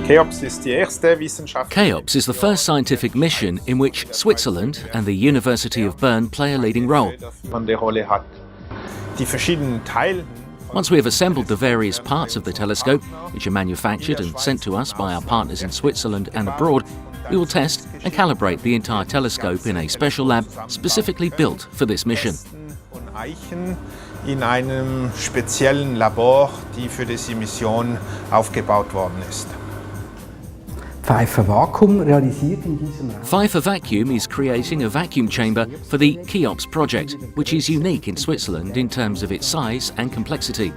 CHEOPS is the first scientific mission in which Switzerland and the University of Bern play a leading role. Once we have assembled the various parts of the telescope, which are manufactured and sent to us by our partners in Switzerland and abroad, we will test and calibrate the entire telescope in a special lab specifically built for this mission. In einem speziellen Labor, die für diese Mission aufgebaut worden ist. Pfeiffer Vakuum realisiert in diesem Raum. Pfeiffer Vacuum is creating a vacuum chamber for the CHEOPS project, which is unique in Switzerland in terms of its size and complexity.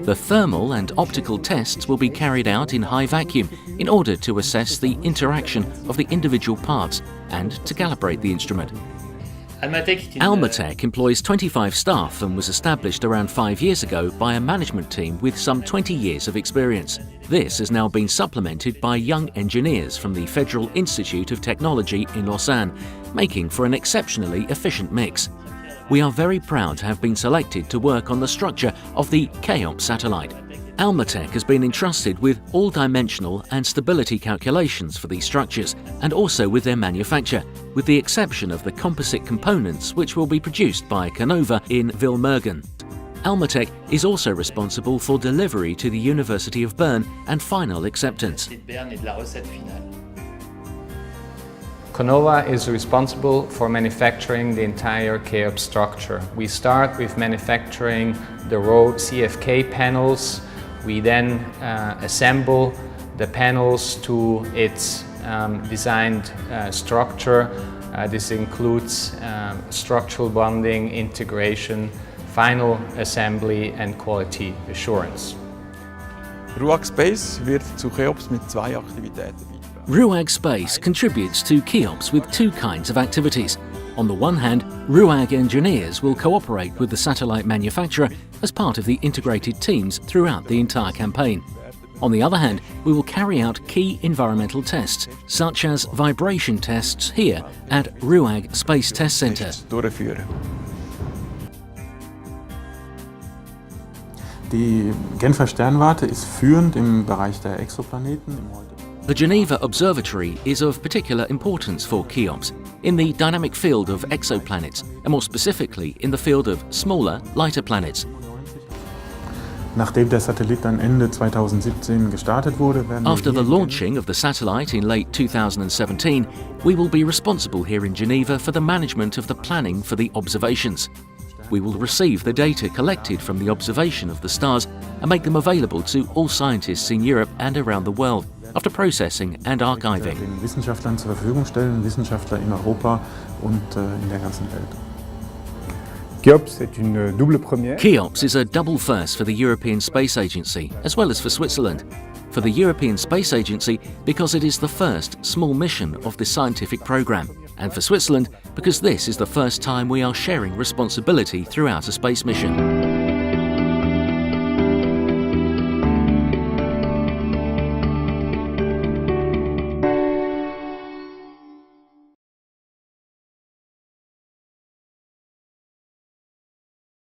The thermal and optical tests will be carried out in high vacuum in order to assess the interaction of the individual parts and to calibrate the instrument. Almatech employs 25 staff and was established around 5 years ago by a management team with some 20 years of experience. This has now been supplemented by young engineers from the Federal Institute of Technology in Lausanne, making for an exceptionally efficient mix. We are very proud to have been selected to work on the structure of the CHEOPS satellite. Almatech has been entrusted with all-dimensional and stability calculations for these structures and also with their manufacture, with the exception of the composite components which will be produced by Canova in Vilmergen. Almatech is also responsible for delivery to the University of Bern and final acceptance. Canova is responsible for manufacturing the entire CHEOPS structure. We start with manufacturing the raw CFK panels. We then assemble the panels to its designed structure. This includes structural bonding, integration, final assembly and quality assurance. RUAG Space wird zu CHEOPS mit zwei Aktivitäten beitragen. RUAG Space contributes to CHEOPS with two kinds of activities. On the one hand, RUAG engineers will cooperate with the satellite manufacturer as part of the integrated teams throughout the entire campaign. On the other hand, we will carry out key environmental tests, such as vibration tests here at RUAG Space Test Center. Die Genfer Sternwarte ist führend im Bereich der Exoplaneten. The Geneva Observatory is of particular importance for CHEOPS in the dynamic field of exoplanets, and more specifically in the field of smaller, lighter planets. Nachdem der Satellit dann Ende 2017 gestartet wurde, werden After the launching of the satellite in late 2017, we will be responsible here in Geneva for the management of the planning for the observations. We will receive the data collected from the observation of the stars and make them available to all scientists in Europe and around the world, after processing and archiving. Den Wissenschaftlern zur Verfügung stellen, Wissenschaftler in Europa und in der ganzen Welt. CHEOPS is a double first for the European Space Agency, as well as for Switzerland. For the European Space Agency, because it is the first small mission of the scientific program, and for Switzerland, because this is the first time we are sharing responsibility throughout a space mission.